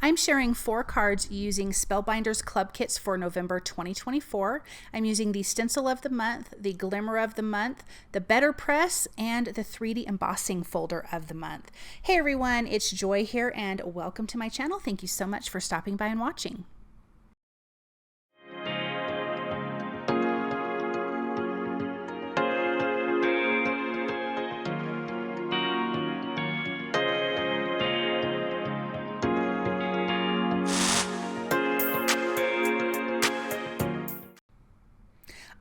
I'm sharing 4 cards using Spellbinders Club Kits for November 2024. I'm using the Stencil of the Month, the Glimmer of the Month, the Betterpress, and the 3D Embossing Folder of the Month. Hey everyone, it's Joy here and welcome to my channel. Thank you so much for stopping by and watching.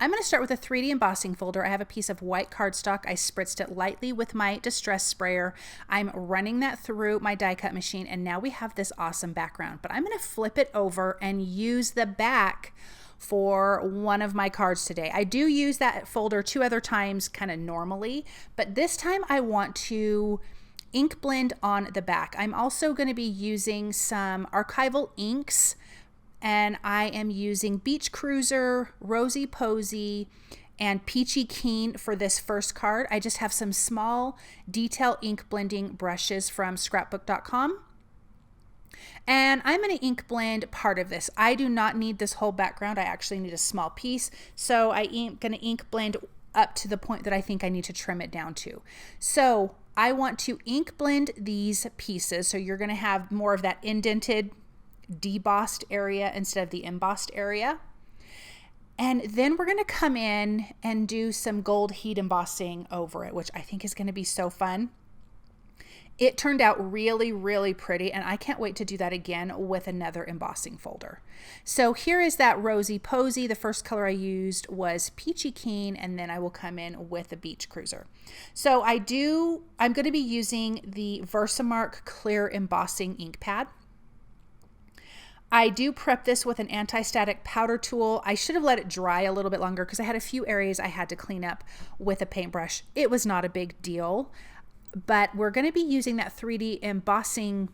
I'm going to start with a 3D embossing folder. I have a piece of white cardstock. I spritzed it lightly with my distress sprayer. I'm running that through my die cut machine, and now we have this awesome background. But I'm going to flip it over and use the back for one of my cards today. I do use that folder 2 other times kind of normally, but this time I want to ink blend on the back. I'm also going to be using some Archival inks, and I am using Beach Cruiser, Rosy Posy, and Peachy Keen for this first card. I just have some small detail ink blending brushes from scrapbook.com. And I'm going to ink blend part of this. I do not need this whole background. I actually need a small piece. So I'm going to ink blend up to the point that I think I need to trim it down to. So I want to ink blend these pieces. So you're going to have more of that indented, debossed area instead of the embossed area. And then we're going to come in and do some gold heat embossing over it, which I think is going to be so fun. It turned out really, really pretty, and I can't wait to do that again with another embossing folder. So here is that Rosy Posy. The first color I used was Peachy Keen, and then I will come in with the Beach Cruiser. So I'm going to be using the VersaMark clear embossing ink pad. I do prep this with an anti-static powder tool. I should have let it dry a little bit longer because I had a few areas I had to clean up with a paintbrush. It was not a big deal, but we're going to be using that 3D embossing,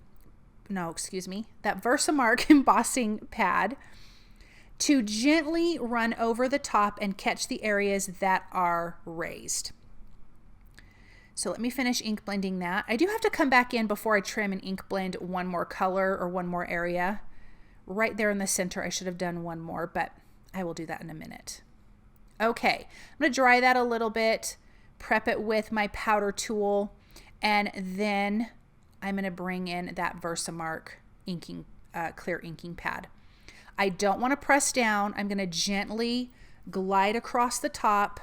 that VersaMark embossing pad to gently run over the top and catch the areas that are raised. So let me finish ink blending that. I do have to come back in before I trim and ink blend one more color or one more area. Right there in the center, I should have done one more, but I will do that in a minute. Okay, I'm going to dry that a little bit, prep it with my powder tool, and then I'm going to bring in that VersaMark inking, clear inking pad. I don't want to press down. I'm going to gently glide across the top,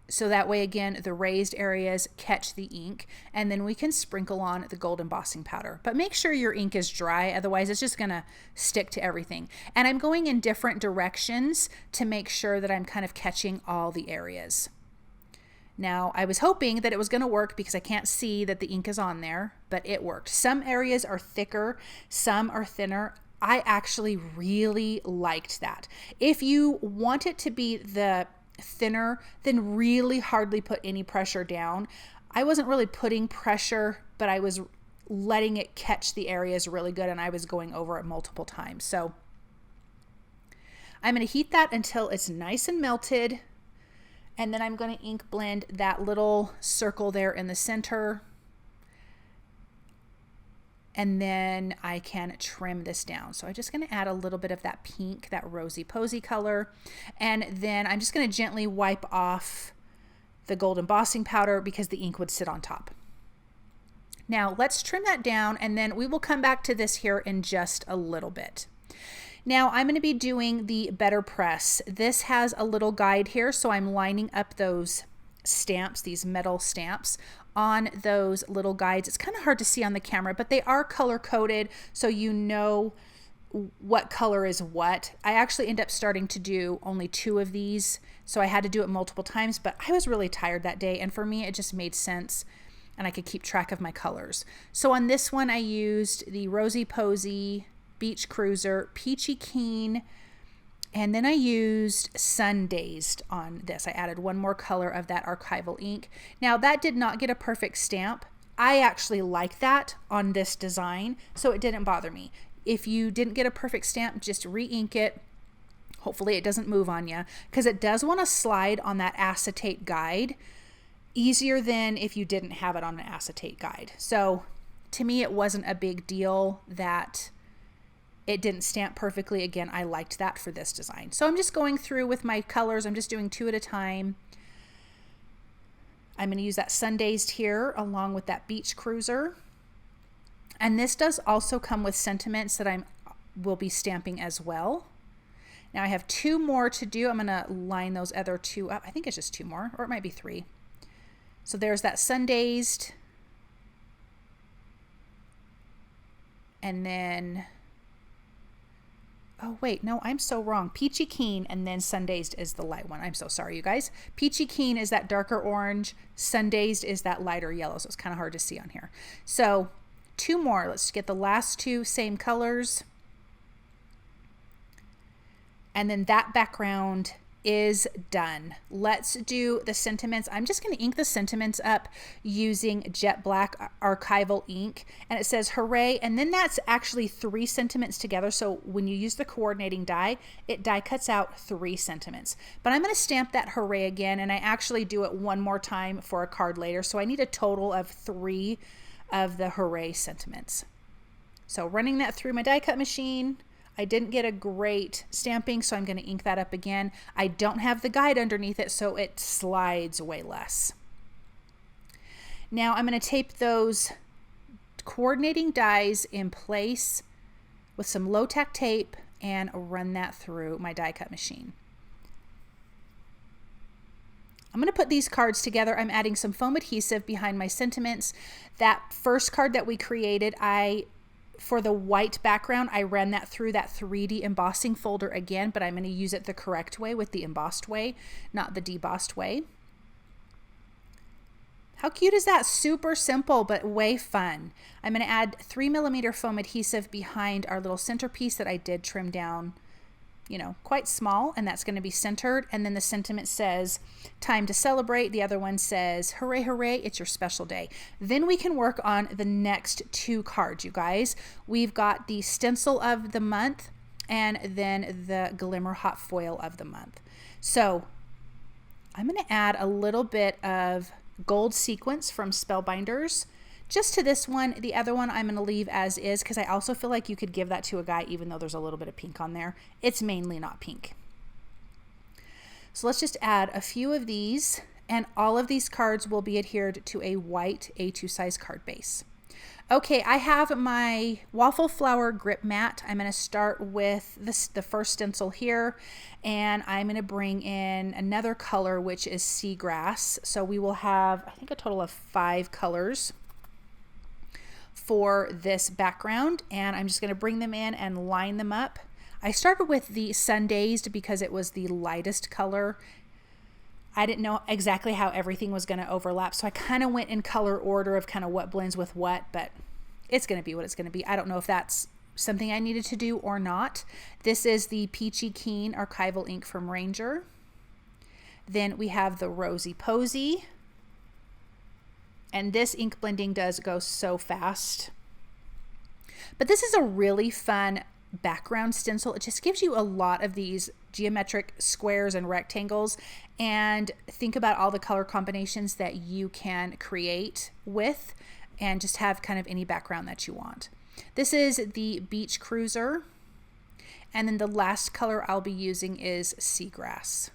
so that way, again, the raised areas catch the ink, and then we can sprinkle on the gold embossing powder. But make sure your ink is dry, otherwise it's just gonna stick to everything. And I'm going in different directions to make sure that I'm kind of catching all the areas. Now, I was hoping that it was gonna work because I can't see that the ink is on there, but it worked. Some areas are thicker, some are thinner. I actually really liked that. If you want it to be the thinner, then really hardly put any pressure down. I wasn't really putting pressure, but I was letting it catch the areas really good, and I was going over it multiple times. So I'm going to heat that until it's nice and melted, and then I'm going to ink blend that little circle there in the center, and then I can trim this down. So I'm just going to add a little bit of that pink, that Rosy Posy color, and then I'm just going to gently wipe off the gold embossing powder because the ink would sit on top. Now let's trim that down, and then we will come back to this here in just a little bit. Now I'm going to be doing the Betterpress. This has a little guide here, so I'm lining up those stamps, these metal stamps, on those little guides. It's kind of hard to see on the camera, but they are color coded, so you know what color is what. I actually end up starting to do only 2 of these, so I had to do it multiple times, but I was really tired that day, and for me it just made sense and I could keep track of my colors. So on this one I used the Rosy Posy, Beach Cruiser, Peachy Keen, and then I used Sun Dazed on this. I added one more color of that Archival ink. Now that did not get a perfect stamp. I actually like that on this design, so it didn't bother me. If you didn't get a perfect stamp, just re-ink it. Hopefully it doesn't move on you, because it does want to slide on that acetate guide easier than if you didn't have it on an acetate guide. So to me, it wasn't a big deal that it didn't stamp perfectly. Again, I liked that for this design. So I'm just going through with my colors. I'm just doing 2 at a time. I'm going to use that Sun Dazed here along with that Beach Cruiser. And this does also come with sentiments that I will be stamping as well. Now I have 2 more to do. I'm going to line those other 2 up. I think it's just 2 more, or it might be 3. So there's that Sun Dazed. And then, oh wait, no, I'm so wrong. Peachy Keen and then Sun Dazed is the light one. I'm so sorry, you guys. Peachy Keen is that darker orange. Sun Dazed is that lighter yellow, so it's kind of hard to see on here. So 2 more. Let's get the last 2 same colors. And then that background is done. Let's do the sentiments. I'm just going to ink the sentiments up using jet black archival ink, and it says hooray, and then that's actually 3 sentiments together. So when you use the coordinating die, it die cuts out 3 sentiments. But I'm going to stamp that hooray again, and I actually do it 1 more time for a card later, so I need a total of 3 of the hooray sentiments. So running that through my die cut machine, I didn't get a great stamping, so I'm going to ink that up again. I don't have the guide underneath it, so it slides way less. Now I'm going to tape those coordinating dies in place with some low tack tape and run that through my die cut machine. I'm going to put these cards together. I'm adding some foam adhesive behind my sentiments. That first card that we created, for the white background, I ran that through that 3D embossing folder again, but I'm going to use it the correct way with the embossed way, not the debossed way. How cute is that? Super simple, but way fun. I'm going to add 3mm foam adhesive behind our little centerpiece that I did trim down, you know, quite small, and that's going to be centered. And then the sentiment says, time to celebrate. The other one says, hooray, hooray, it's your special day. Then we can work on the next 2 cards, you guys. We've got the stencil of the month and then the Glimmer Hot Foil of the month. So I'm going to add a little bit of gold sequins from Spellbinders just to this one. The other one I'm going to leave as is because I also feel like you could give that to a guy even though there's a little bit of pink on there. It's mainly not pink. So let's just add a few of these, and all of these cards will be adhered to a white A2 size card base. Okay, I have my waffle flower grip mat. I'm going to start with the first stencil here, and I'm going to bring in another color, which is seagrass. So we will have, I think, a total of 5 colors for this background, and I'm just going to bring them in and line them up. I started with the Sun Dazed because it was the lightest color. I didn't know exactly how everything was going to overlap, so I kind of went in color order of kind of what blends with what, but it's going to be what it's going to be. I don't know if that's something I needed to do or not. This is the Peachy Keen archival ink from Ranger. Then we have the Rosy Posy. And this ink blending does go so fast. But this is a really fun background stencil. It just gives you a lot of these geometric squares and rectangles, and think about all the color combinations that you can create with and just have kind of any background that you want. This is the Beach Cruiser, and then the last color I'll be using is Seagrass.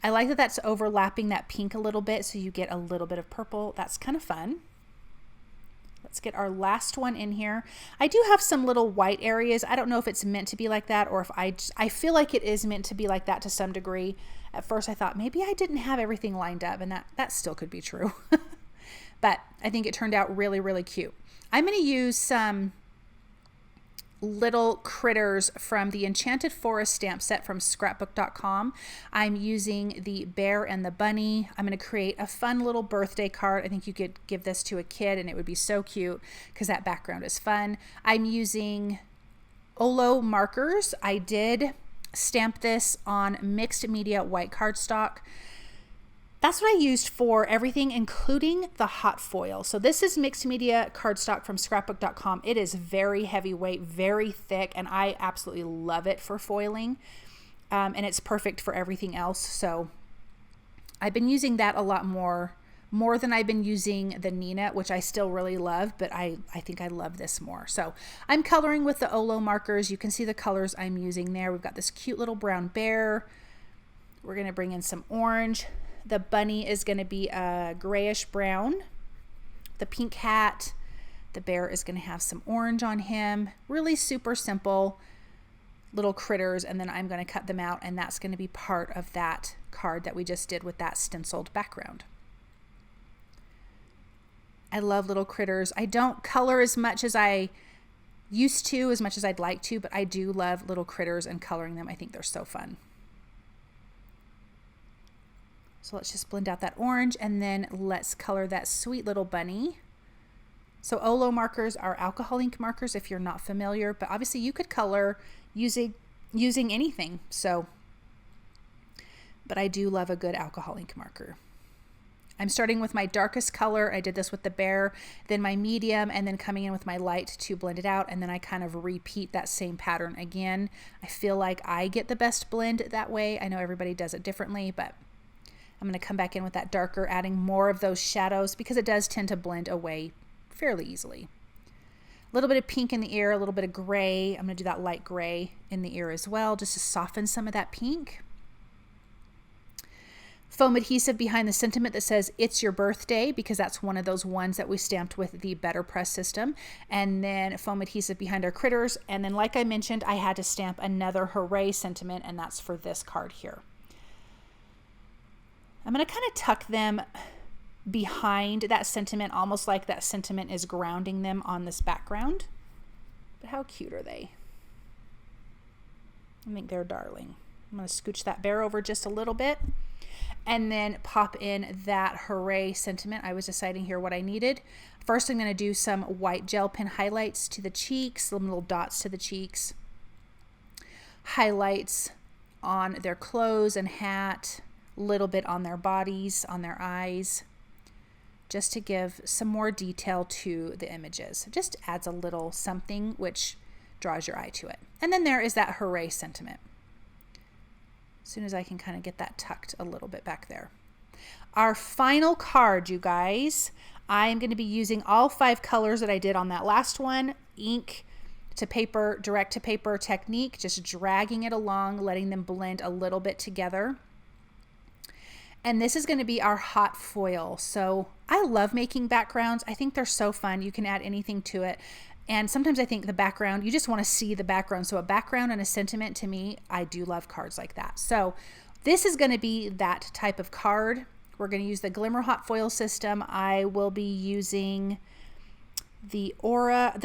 I like that that's overlapping that pink a little bit, so you get a little bit of purple. That's kind of fun. Let's get our last one in here. I do have some little white areas. I don't know if it's meant to be like that, or if I feel like it is meant to be like that to some degree. At first I thought maybe I didn't have everything lined up, and that still could be true. But I think it turned out really, really cute. I'm going to use some little critters from the Enchanted Forest stamp set from scrapbook.com. I'm using the bear and the bunny. I'm going to create a fun little birthday card. I think you could give this to a kid and it would be so cute because that background is fun. I'm using Olo markers. I did stamp this on mixed media white cardstock. That's what I used for everything, including the hot foil. So this is mixed media cardstock from scrapbook.com. It is very heavyweight, very thick, and I absolutely love it for foiling. And it's perfect for everything else. So I've been using that a lot more more than I've been using the Nina, which I still really love, but I think I love this more. So I'm coloring with the Olo markers. You can see the colors I'm using there. We've got this cute little brown bear. We're going to bring in some orange. The bunny is going to be a grayish brown. The pink hat, the bear is going to have some orange on him. Really super simple little critters, and then I'm going to cut them out, and that's going to be part of that card that we just did with that stenciled background. I love little critters. I don't color as much as I used to, as much as I'd like to, but I do love little critters and coloring them. I think they're so fun. So let's just blend out that orange, and then let's color that sweet little bunny. So Olo markers are alcohol ink markers if you're not familiar, but obviously you could color using anything. So, but I do love a good alcohol ink marker. I'm starting with my darkest color. I did this with the bear, then my medium, and then coming in with my light to blend it out. And then I kind of repeat that same pattern again. I feel like I get the best blend that way. I know everybody does it differently, but I'm going to come back in with that darker, adding more of those shadows because it does tend to blend away fairly easily. A little bit of pink in the ear, a little bit of gray. I'm going to do that light gray in the ear as well, just to soften some of that pink. Foam adhesive behind the sentiment that says "It's your birthday," because that's one of those ones that we stamped with the Betterpress system. And then foam adhesive behind our critters. And then, like I mentioned, I had to stamp another hooray sentiment, and that's for this card here. I'm going to kind of tuck them behind that sentiment, almost like that sentiment is grounding them on this background. But how cute are they? I think they're darling. I'm going to scooch that bear over just a little bit and then pop in that hooray sentiment. I was deciding here what I needed. First, I'm going to do some white gel pen highlights to the cheeks, some little dots to the cheeks, highlights on their clothes and hat, a little bit on their bodies, on their eyes, just to give some more detail to the images. It just adds a little something which draws your eye to it. And then there is that hooray sentiment. As soon as I can kind of get that tucked a little bit back there. Our final card, you guys, I'm going to be using all 5 colors that I did on that last one. Ink to paper, direct to paper technique, just dragging it along, letting them blend a little bit together. And this is going to be our hot foil. So I love making backgrounds. I think they're so fun. You can add anything to it. And sometimes I think the background, you just want to see the background. So a background and a sentiment, to me, I do love cards like that. So this is going to be that type of card. We're going to use the Glimmer Hot Foil system. I will be using the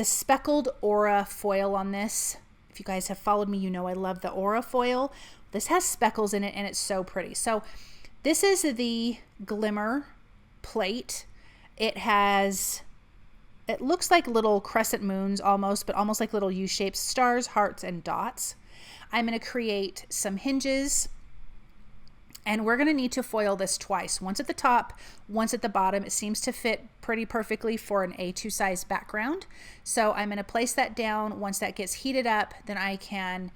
Speckled Aura foil on this. If you guys have followed me, you know I love the Aura foil. This has speckles in it and it's so pretty. So this is the Glimmer plate. It looks like little crescent moons almost, but almost like little U-shapes, stars, hearts, and dots. I'm going to create some hinges, and we're going to need to foil this twice. Once at the top, once at the bottom. It seems to fit pretty perfectly for an A2 size background. So I'm going to place that down. Once that gets heated up, then I can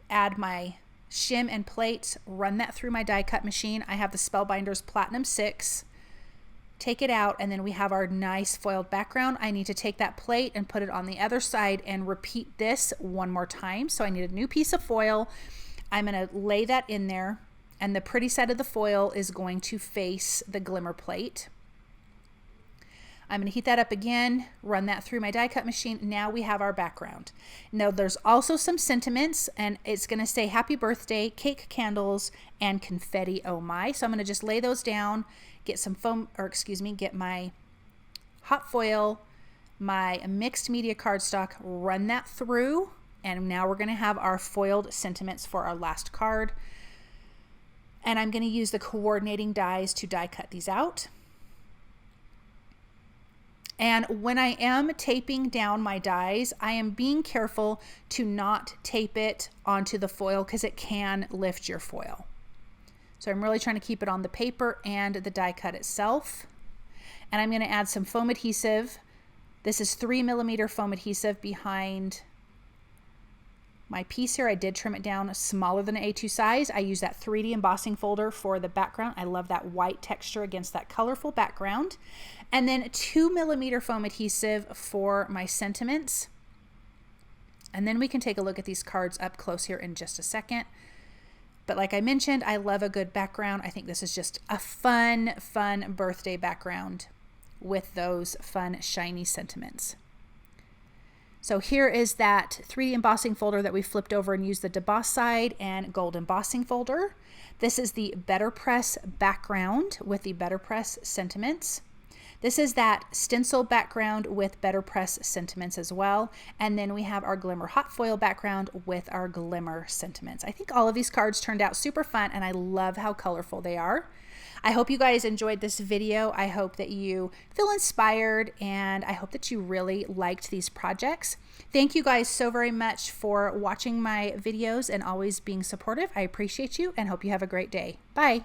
add my shim and plate, run that through my die cut machine. I have the Spellbinders Platinum 6. Take it out, and then we have our nice foiled background. I need to take that plate and put it on the other side and repeat this one more time. So I need a new piece of foil. I'm going to lay that in there, and the pretty side of the foil is going to face the glimmer plate. I'm going to heat that up again, run that through my die cut machine. Now we have our background. Now there's also some sentiments, and it's going to say happy birthday, cake, candles, and confetti, oh my. So I'm going to just lay those down, get some foam, or excuse me, get my hot foil, my mixed media cardstock, run that through, and now we're going to have our foiled sentiments for our last card. And I'm going to use the coordinating dies to die cut these out. And when I am taping down my dies, I am being careful to not tape it onto the foil because it can lift your foil. So I'm really trying to keep it on the paper and the die cut itself. And I'm going to add some foam adhesive. This is 3mm foam adhesive behind My piece here, I did trim it down smaller than an A2 size. I use that 3D embossing folder for the background. I love that white texture against that colorful background. And then 2mm foam adhesive for my sentiments. And then we can take a look at these cards up close here in just a second. But like I mentioned, I love a good background. I think this is just a fun birthday background with those fun, shiny sentiments. So here is that 3D embossing folder that we flipped over and used the deboss side and gold embossing folder. This is the Betterpress background with the Betterpress sentiments. This is that stencil background with Betterpress sentiments as well. And then we have our Glimmer Hot Foil background with our Glimmer sentiments. I think all of these cards turned out super fun and I love how colorful they are. I hope you guys enjoyed this video. I hope that you feel inspired and I hope that you really liked these projects. Thank you guys so very much for watching my videos and always being supportive. I appreciate you and hope you have a great day. Bye.